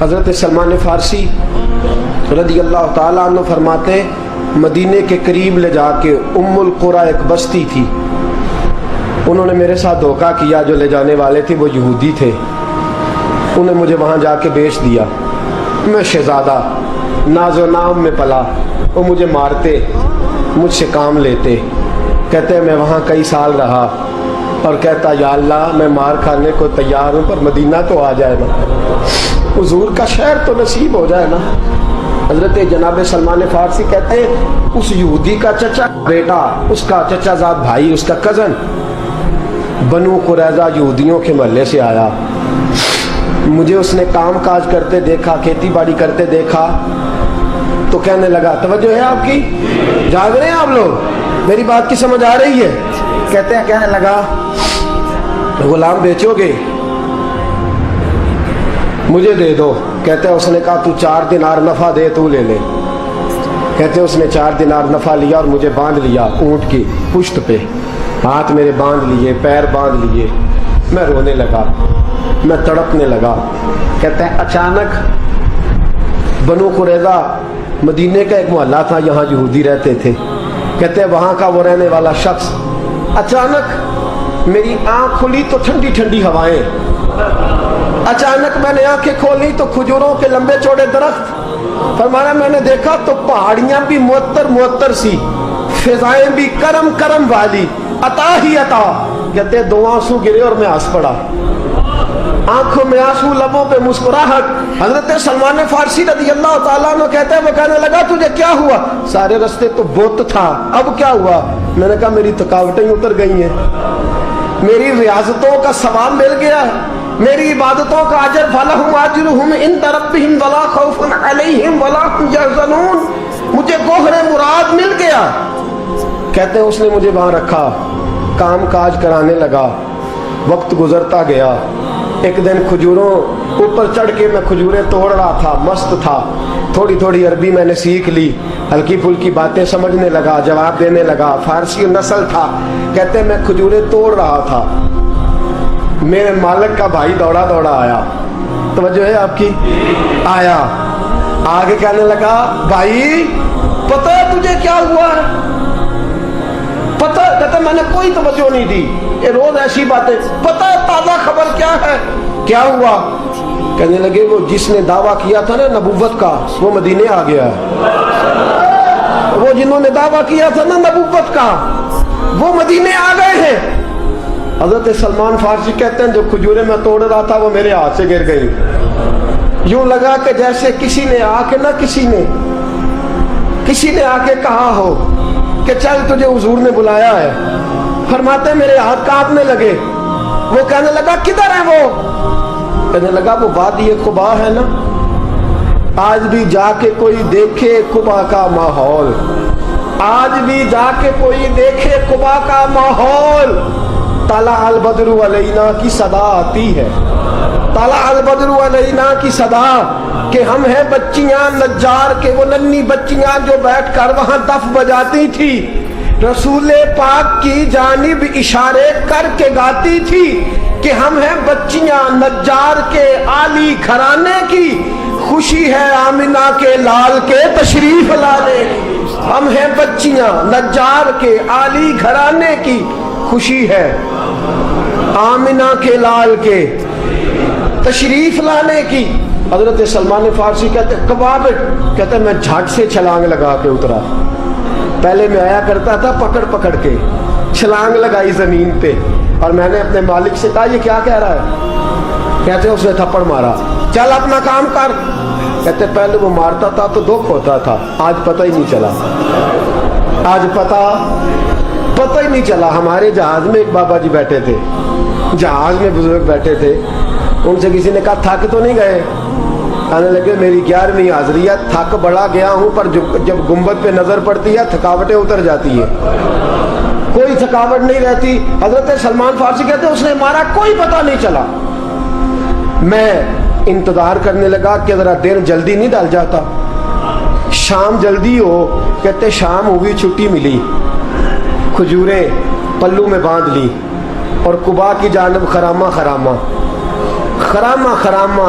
حضرت سلمان فارسی رضی اللہ تعالیٰ عنہ فرماتے مدینے کے قریب لے جا کے ام القریٰ ایک بستی تھی، انہوں نے میرے ساتھ دھوکہ کیا، جو لے جانے والے تھے وہ یہودی تھے، انہیں مجھے وہاں جا کے بیچ دیا۔ میں شہزادہ ناز و نام میں پلا، وہ مجھے مارتے، مجھ سے کام لیتے، کہتے میں وہاں کئی سال رہا اور کہتا یا اللہ میں مار کھانے کو تیار ہوں پر مدینہ تو آ جائے نا، حضور کا شہر تو نصیب ہو جائے نا۔ حضرت جناب سلمان فارسی کہتے ہیں اس یہودی کا چچا بیٹا، اس کا چچا زاد بھائی، اس کا کزن بنو قریظہ یہودیوں کے محلے سے آیا، مجھے اس نے کام کاج کرتے دیکھا، کھیتی باڑی کرتے دیکھا تو کہنے لگا، توجہ ہے آپ کی، جاگ رہے ہیں آپ لوگ، میری بات کی سمجھ آ رہی ہے؟ کہتے ہیں کہنے لگا غلام بیچو گے؟ مجھے دے دو۔ کہتے ہیں اس نے کہا تو 4 دینار نفع دے، تو لے لے۔ کہتے ہیں اس نے 4 دینار نفع لیا اور مجھے باندھ لیا اونٹ کی پشت پہ، ہاتھ میرے باندھ لیے، پیر باندھ لیے، میں رونے لگا، میں تڑپنے لگا۔ کہتے ہیں اچانک بنو قریظہ مدینے کا ایک محلہ تھا، یہاں یہودی رہتے تھے، کہتے ہیں وہاں کا وہ رہنے والا شخص، اچانک میری آنکھ کھلی تو ٹھنڈی ٹھنڈی ہوائیں، اچانک میں نے آنکھیں کھولی تو کھجوروں کے لمبے چوڑے درخت، فرمایا میں نے دیکھا تو پہاڑیاں بھی معطر معطر سی، فضائیں بھی کرم کرم والی، عطا ہی عطا۔ کہتے ہیں 2 آنسو گرے اور میں ہنس پڑا، آنکھوں میں آنسو، لبوں پہ مسکراہٹ۔ حضرت سلمان فارسی رضی اللہ تعالیٰ عنہ کہتے ہیں وہ کہنے لگا تجھے کیا ہوا؟ سارے رستے تو بت تھا، اب کیا ہوا؟ میں نے کہا میری تھکاوٹیں اتر گئی ہیں، میری ریاضتوں کا ثواب مل گیا ہے، میری عبادتوں کا اجر فلہم اجرہم عند ربہم ولا خوف علیہم ولا هم یحزنون، مجھے گوہر مراد مل گیا۔ کہتے ہیں اس نے مجھے وہاں رکھا، کام کاج کرانے لگا، وقت گزرتا گیا۔ ایک دن کھجوروں اوپر چڑھ کے میں کھجوریں توڑ رہا تھا، مست تھا، تھوڑی تھوڑی عربی میں نے سیکھ لی، ہلکی پھلکی باتیں سمجھنے لگا، جواب دینے لگا، فارسی نسل تھا۔ کہتے ہیں میں کھجوریں توڑ رہا تھا، میرے مالک کا بھائی دوڑا دوڑا آیا، توجہ ہے آپ کی، آیا آگے کہنے لگا بھائی پتہ ہے تجھے کیا ہوا ہے؟ پتہ؟ کہتا میں نے کوئی توجہ نہیں دی، یہ روز ایسی باتیں، پتہ ہے تازہ خبر کیا ہے؟ کیا ہوا؟ کہنے لگے وہ جس نے دعویٰ کیا تھا نا نبوت کا وہ مدینے آ گیا ہے، وہ جنہوں نے دعویٰ کیا تھا نا نبوت کا وہ مدینے آ گئے ہیں۔ حضرت سلمان فارسی کہتے ہیں جو کھجوریں میں توڑ رہا تھا وہ میرے ہاتھ سے گر گئی، یوں لگا کہ جیسے کسی نے آ کے کسی نے آ کے کہا ہو کہ چل تجھے حضور نے بلایا ہے۔ فرماتے میرے ہاتھ کانپنے لگے، وہ کہنے لگا کدھر ہے وہ؟ کہنے لگا وہ وادی قباء ہے نا، آج بھی جا کے کوئی دیکھے قباء کا ماحول، آج بھی جا کے کوئی دیکھے قباء کا ماحول۔ طلع البدر علینا کی صدا آتی ہے، طلع البدر علینا کی صدا، کہ ہم ہیں بچیاں نجار کے، وہ ننھی بچیاں جو بیٹھ کر وہاں دف بجاتی تھی، رسول پاک کی جانب اشارے کر کے گاتی تھی کہ ہم ہیں بچیاں نجار کے عالی گھرانے کی، خوشی ہے آمنہ کے لال کے تشریف لانے کی۔ ہم ہیں بچیاں نجار کے عالی گھرانے کی، خوشی ہے آمنہ کے لال کے تشریف لانے کی۔ حضرت سلمان فارسی کہتے کباب، کہتے میں جھٹ سے چھلانگ لگا کے اترا، پہلے میں آیا کرتا تھا پکڑ پکڑ کے، چھلانگ لگائی زمین پہ اور میں نے اپنے مالک سے کہا یہ کیا کہہ رہا ہے؟ کہتے اس نے تھپڑ مارا، چل اپنا کام کر۔ کہتے پہلے وہ مارتا تھا تو دکھ ہوتا تھا، آج پتہ ہی نہیں چلا، آج پتہ ہی نہیں چلا۔ ہمارے جہاز میں ایک بابا جی بیٹھے تھے، جہاز میں بزرگ بیٹھے تھے، ان سے کسی نے کہا تھک تو نہیں گئے؟ کہنے لگے میری 11ویں حاضری ہے، تھک بڑا گیا ہوں پر جب گنبد پہ نظر پڑتی ہے تھکاوٹیں اتر جاتی ہیں، کوئی تھکاوٹ نہیں رہتی۔ حضرت سلمان فارسی کہتے ہیں اس نے مارا کوئی پتہ نہیں چلا۔ میں انتظار کرنے لگا کہ ذرا دیر جلدی نہیں ڈال جاتا، شام جلدی ہو۔ کہتے شام ہوئی، چھٹی ملی، کھجوریں پلو میں باندھ لی اور قباء کی جانب خرامہ خرامہ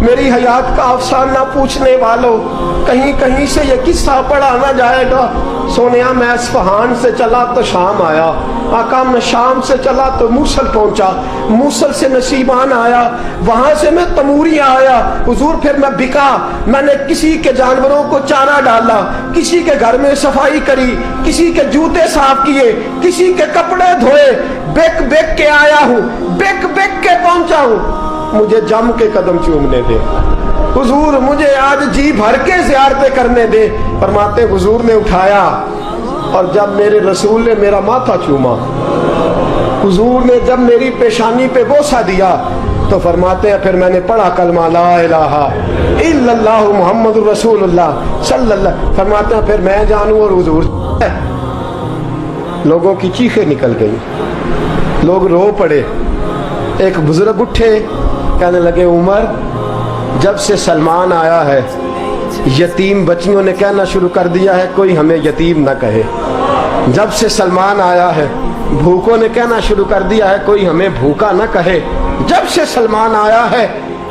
میری حیات کا افسانہ پوچھنے والوں، کہیں کہیں سے یہ قصہ پڑھا نہ جائے گا۔ سونیا میں اصفہان سے چلا تو شام آیا، آقا میں شام سے چلا تو موصل پہنچا، موصل سے نصیبان آیا، وہاں سے میں تموریہ آیا، حضور پھر میں بکا، میں نے کسی کے جانوروں کو چارہ ڈالا، کسی کے گھر میں صفائی کری، کسی کے جوتے صاف کیے، کسی کے کپڑے دھوئے، بیک بیک کے آیا ہوں، بیک بیک کے پہنچا ہوں، مجھے جم کے قدم چومنے دے حضور، مجھے آج جی بھر کے زیارتیں کرنے دے۔ فرماتے حضور نے اٹھایا اور جب میرے رسول نے میرا ماتھا چوما، حضور نے جب میری پیشانی پہ بوسہ دیا تو فرماتے ہیں پھر میں نے پڑھا کلمہ لا الہ الا اللہ محمد رسول اللہ صلی اللہ، فرماتے ہیں پھر میں جانوں اور حضور۔ لوگوں کی چیخیں نکل گئی، لوگ رو پڑے۔ ایک بزرگ اٹھے، کہنے لگے عمر، جب سے سلمان آیا ہے یتیم بچیوں نے کہنا شروع کر دیا ہے کوئی ہمیں یتیم نہ کہے، جب سے سلمان آیا ہے بھوکوں نے کہنا شروع کر دیا ہے کوئی ہمیں بھوکا نہ کہے، جب سے سلمان آیا ہے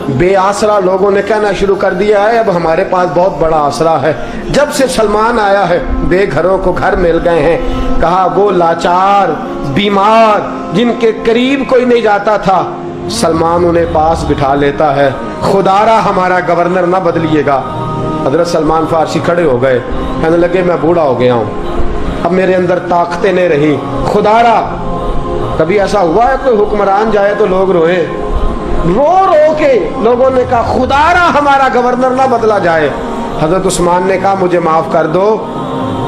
بے آسرا لوگوں نے کہنا شروع کر دیا ہے اب ہمارے پاس بہت بڑا آسرا ہے، جب سے سلمان آیا ہے بے گھروں کو گھر مل گئے ہیں۔ کہا وہ لاچار بیمار جن کے قریب کوئی نہیں جاتا تھا سلمان انہیں پاس بٹھا لیتا ہے، خدا را ہمارا گورنر نہ بدلیے گا۔ حضرت سلمان فارسی کھڑے ہو گئے، کہنے لگے میں بوڑھا ہو گیا ہوں، اب میرے اندر طاقتیں نہیں رہی، خدا را کبھی ایسا ہوا ہے کوئی حکمران جائے تو لوگ روئیں؟ رو رو کے لوگوں نے کہا خدا را ہمارا گورنر نہ بدلا جائے۔ حضرت عثمان نے کہا مجھے معاف کر دو،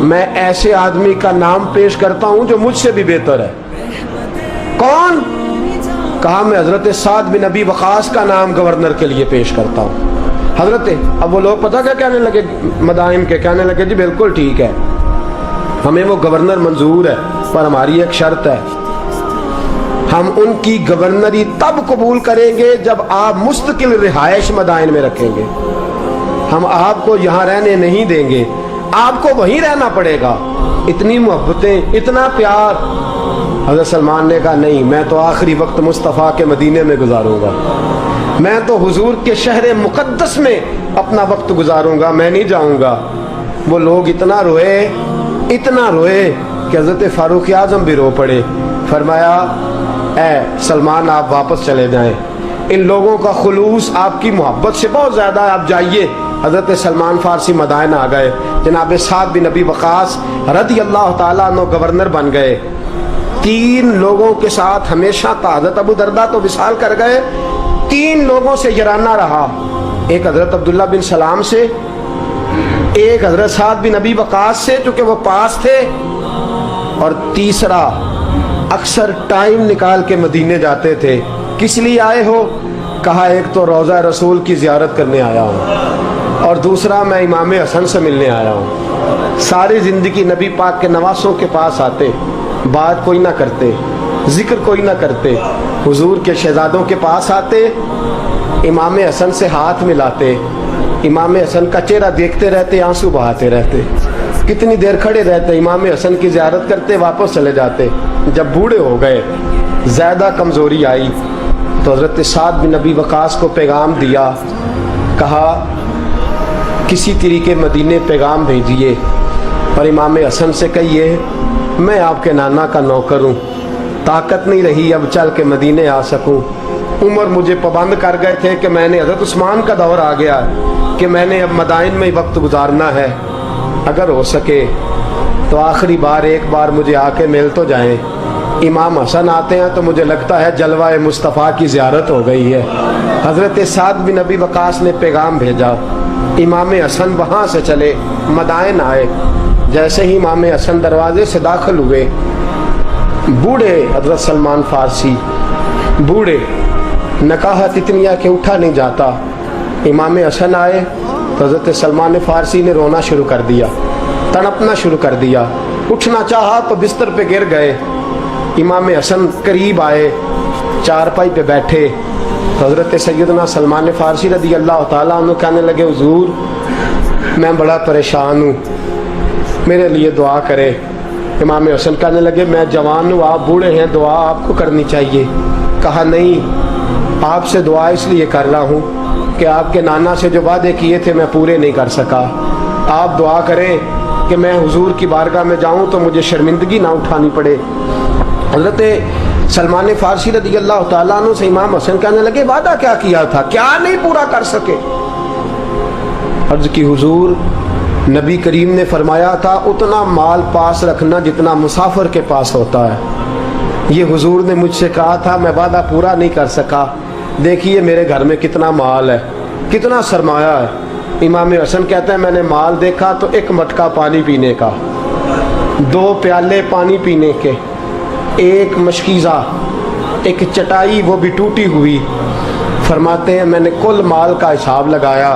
میں ایسے آدمی کا نام پیش کرتا ہوں جو مجھ سے بھی بہتر ہے۔ کون؟ کہا میں حضرت سعد بن ابی وقاص کا نام گورنر کے لیے پیش کرتا ہوں۔ حضرت اب وہ لوگ پتہ کیا کہنے لگے مدائن کے، کہنے لگے جی بالکل ٹھیک ہے، ہمیں وہ گورنر منظور ہے، پر ہماری ایک شرط ہے، ہم ان کی گورنری تب قبول کریں گے جب آپ مستقل رہائش مدائن میں رکھیں گے، ہم آپ کو یہاں رہنے نہیں دیں گے، آپ کو وہیں رہنا پڑے گا۔ اتنی محبتیں، اتنا پیار۔ حضرت سلمان نے کہا نہیں، میں تو آخری وقت مصطفیٰ کے مدینے میں گزاروں گا، میں تو حضور کے شہر مقدس میں اپنا وقت گزاروں گا، میں نہیں جاؤں گا۔ وہ لوگ اتنا روئے کہ حضرت فاروق اعظم بھی رو پڑے۔ فرمایا اے سلمان آپ واپس چلے جائیں، ان لوگوں کا خلوص آپ کی محبت سے بہت زیادہ ہے، آپ جائیے۔ حضرت سلمان فارسی مدائن آ گئے، جناب سعد بن ابی وقاص رضی اللہ تعالیٰ عنہ گورنر بن گئے۔ 3 لوگوں کے ساتھ ہمیشہ حضرت ابو دردہ تو وصال کر گئے، 3 لوگوں سے یارانہ رہا، ایک حضرت عبداللہ بن سلام سے، ایک حضرت سعد بن ابی وقاص سے چونکہ وہ پاس تھے، اور تیسرا اکثر ٹائم نکال کے مدینے جاتے تھے۔ کس لیے آئے ہو؟ کہا ایک تو روضہ رسول کی زیارت کرنے آیا ہوں، اور دوسرا میں امام حسن سے ملنے آیا ہوں۔ ساری زندگی نبی پاک کے نواسوں کے پاس آتے، بات کوئی نہ کرتے، ذکر کوئی نہ کرتے، حضور کے شہزادوں کے پاس آتے، امام حسن سے ہاتھ ملاتے، امام حسن کا چہرہ دیکھتے رہتے، آنسو بہاتے رہتے، کتنی دیر کھڑے رہتے، امام حسن کی زیارت کرتے، واپس چلے جاتے۔ جب بوڑھے ہو گئے، زیادہ کمزوری آئی، تو حضرت سعد بن ابی وقاص کو پیغام دیا، کہا کسی طریقے مدینے پیغام بھیجیے اور امام حسن سے کہیے میں آپ کے نانا کا نوکر ہوں، طاقت نہیں رہی اب چل کے مدینے آ سکوں، عمر مجھے پابند کر گئے تھے کہ میں نے حضرت عثمان کا دور آ گیا کہ میں نے اب مدائن میں وقت گزارنا ہے، اگر ہو سکے تو آخری بار ایک بار مجھے آ کے مل تو جائیں۔ امام حسن آتے ہیں تو مجھے لگتا ہے جلوہ مصطفیٰ کی زیارت ہو گئی ہے۔ حضرت سعد بن ابی وقاص نے پیغام بھیجا، امام حسن وہاں سے چلے مدائن آئے، جیسے ہی امام حسن دروازے سے داخل ہوئے، بوڑھے حضرت سلمان فارسی، بوڑھے، نکاحت اتنی ہے کہ اٹھا نہیں جاتا، امام حسن آئے تو حضرت سلمان فارسی نے رونا شروع کر دیا، تڑپنا شروع کر دیا، اٹھنا چاہا تو بستر پہ گر گئے۔ امام حسن قریب آئے، چارپائی پہ بیٹھے تو حضرت سیدنا سلمان فارسی رضی اللہ تعالیٰ عنہ کہنے لگے حضور میں بڑا پریشان ہوں، میرے لیے دعا کرے۔ امام حسن کہنے لگے میں جوان ہوں، آپ بوڑھے ہیں، دعا آپ کو کرنی چاہیے۔ کہا نہیں، آپ سے دعا اس لیے کر رہا ہوں کہ آپ کے نانا سے جو وعدے کیے تھے میں پورے نہیں کر سکا، آپ دعا کریں کہ میں حضور کی بارگاہ میں جاؤں تو مجھے شرمندگی نہ اٹھانی پڑے۔ حضرت سلمان فارسی رضی اللہ تعالیٰ عنہ سے امام حسن کہنے لگے وعدہ کیا کیا تھا، کیا نہیں پورا کر سکے؟ عرض کی حضور نبی کریم نے فرمایا تھا اتنا مال پاس رکھنا جتنا مسافر کے پاس ہوتا ہے۔ یہ حضور نے مجھ سے کہا تھا، میں وعدہ پورا نہیں کر سکا، دیکھیے میرے گھر میں کتنا مال ہے، کتنا سرمایہ ہے۔ امام حسن کہتے ہیں میں نے مال دیکھا تو ایک مٹکا پانی پینے کا، 2 پیالے پانی پینے کے، ایک مشکیزہ، ایک چٹائی وہ بھی ٹوٹی ہوئی۔ فرماتے ہیں میں نے کل مال کا حساب لگایا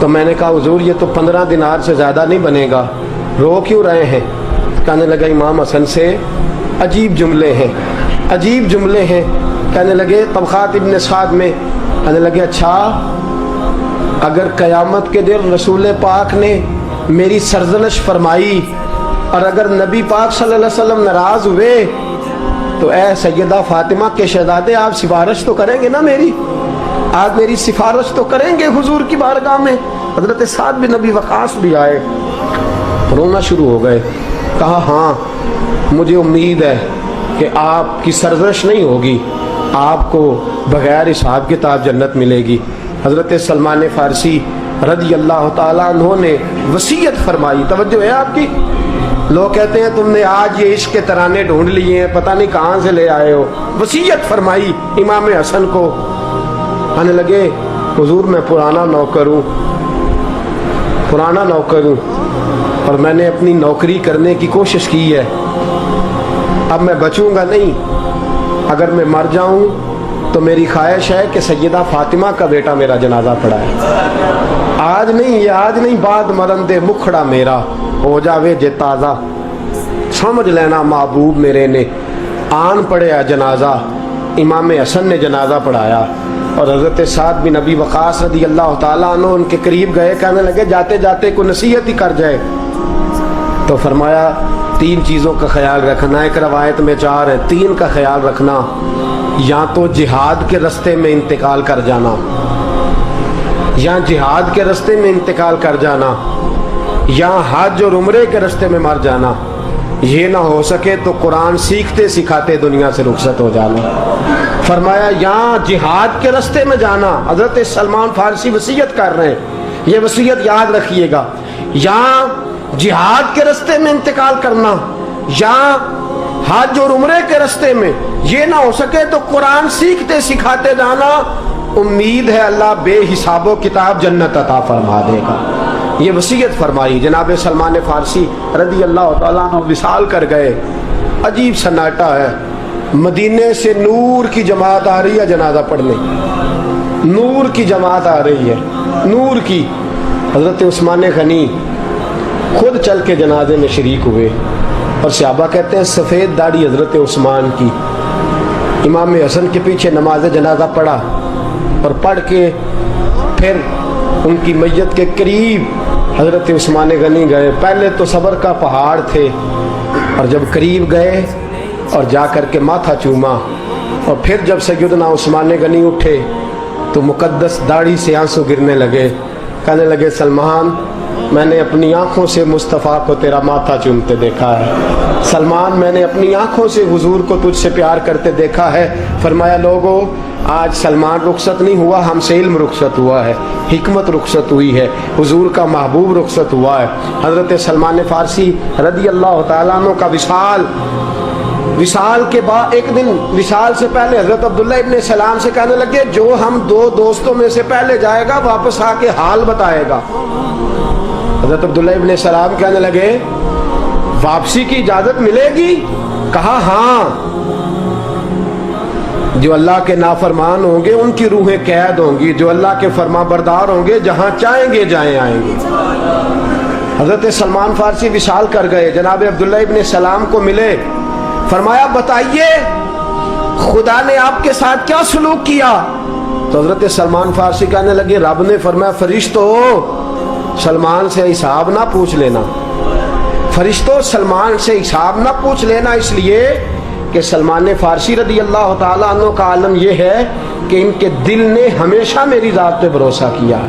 تو میں نے کہا حضور یہ تو 15 دینار سے زیادہ نہیں بنے گا، رو کیوں رہے ہیں؟ کہنے لگا امام حسن سے عجیب جملے ہیں، عجیب جملے ہیں۔ کہنے لگے طبقات ابن سعد میں، کہنے لگے اچھا اگر قیامت کے دن رسول پاک نے میری سرزنش فرمائی اور اگر نبی پاک صلی اللہ علیہ وسلم ناراض ہوئے تو اے سیدہ فاطمہ کے شہزادے آپ سفارش تو کریں گے نا میری، آج میری سفارش تو کریں گے حضور کی بارگاہ میں؟ حضرت سعد بن نبی وقاص بھی آئے، رونا شروع ہو گئے، کہا ہاں مجھے امید ہے کہ آپ کی سرزنش نہیں ہوگی، آپ کو بغیر حساب کتاب جنت ملے گی۔ حضرت سلمان فارسی رضی اللہ تعالیٰ عنہ نے وصیت فرمائی، توجہ ہے آپ کی؟ لوگ کہتے ہیں تم نے آج یہ عشق کے ترانے ڈھونڈ لیے ہیں، پتہ نہیں کہاں سے لے آئے ہو۔ وصیت فرمائی امام حسن کو، کہنے لگے حضور میں پرانا نوکر ہوں، پرانا نوکر ہوں اور میں نے اپنی نوکری کرنے کی کوشش کی ہے، اب میں بچوں گا نہیں، اگر میں مر جاؤں تو میری خواہش ہے کہ سیدہ فاطمہ کا بیٹا میرا جنازہ پڑھائے، آج نہیں، یہ آج نہیں، بعد مرن دے مکھڑا میرا ہو جاوے جے تازہ، سمجھ لینا محبوب میرے نے آن پڑھیا جنازہ۔ امام حسن نے جنازہ پڑھایا اور حضرت سعد بن نبی وقاص رضی اللہ تعالیٰ عنہ ان کے قریب گئے، کہنے لگے جاتے جاتے کوئی نصیحت ہی کر جائے، تو فرمایا 3 چیزوں کا خیال رکھنا، ایک روایت میں 4 ہے، 3 کا خیال رکھنا، یا تو جہاد کے راستے میں انتقال کر جانا، یا جہاد کے راستے میں انتقال کر جانا، یا حج اور عمرے کے راستے میں مر جانا، یہ نہ ہو سکے تو قرآن سیکھتے سکھاتے دنیا سے رخصت ہو جانا۔ فرمایا یا جہاد کے راستے میں جانا، حضرت سلمان فارسی وصیت کر رہے ہیں، یہ وصیت یاد رکھیے گا، یا جہاد کے راستے میں انتقال کرنا، یا حج اور عمرے کے راستے میں، یہ نہ ہو سکے تو قرآن سیکھتے سکھاتے جانا، امید ہے اللہ بے حساب و کتاب جنت عطا فرما دے گا۔ یہ وصیت فرمائی۔ جناب سلمان فارسی رضی اللہ تعالیٰ عنہ وصال کر گئے، عجیب سناٹا ہے، مدینے سے نور کی جماعت آ رہی ہے جنازہ پڑھنے، نور کی جماعت آ رہی ہے، نور کی۔ حضرت عثمان غنی خود چل کے جنازے میں شریک ہوئے اور صحابہ کہتے ہیں سفید داڑھی حضرت عثمان کی، امام حسن کے پیچھے نماز جنازہ پڑھا اور پڑھ کے پھر ان کی میت کے قریب حضرت عثمان غنی گئے۔ پہلے تو صبر کا پہاڑ تھے اور جب قریب گئے اور جا کر کے ماتھا چوما اور پھر جب سیدنا عثمان غنی اٹھے تو مقدس داڑھی سے آنسو گرنے لگے، کہنے لگے سلمان میں نے اپنی آنکھوں سے مصطفیٰ کو تیرا ماتھا چومتے دیکھا ہے، سلمان میں نے اپنی آنکھوں سے حضور کو تجھ سے پیار کرتے دیکھا ہے۔ فرمایا لوگو آج سلمان رخصت نہیں ہوا، ہم سے علم رخصت ہوا ہے، حکمت رخصت ہوئی ہے، حضور کا محبوب رخصت ہوا ہے۔ حضرت سلمان فارسی رضی اللہ تعالیٰ عنہ کا وصال کے بعد ایک دن وصال سے پہلے حضرت عبداللہ ابن سلام سے کہنے لگے جو ہم 2 دوستوں میں سے پہلے جائے گا واپس آ کے حال بتائے گا۔ حضرت عبداللہ ابن سلام کہنے لگے واپسی کی اجازت ملے گی؟ کہا ہاں، جو اللہ کے نافرمان ہوں گے ان کی روحیں قید ہوں گی، جو اللہ کے فرما بردار ہوں گے جہاں چاہیں گے جائیں آئیں گے۔ حضرت سلمان فارسی وصال کر گئے، جناب عبداللہ ابن سلام کو ملے، فرمایا بتائیے خدا نے آپ کے ساتھ کیا سلوک کیا؟ تو حضرت سلمان فارسی کہنے لگے رب نے فرمایا فرشتو سلمان سے حساب نہ پوچھ لینا، فرشتوں سلمان سے حساب نہ پوچھ لینا، اس لیے کہ کہ سلمان فارسی رضی اللہ تعالیٰ عنہ کا عالم یہ ہے کہ ان کے دل نے ہمیشہ میری ذات پہ بھروسہ کیا.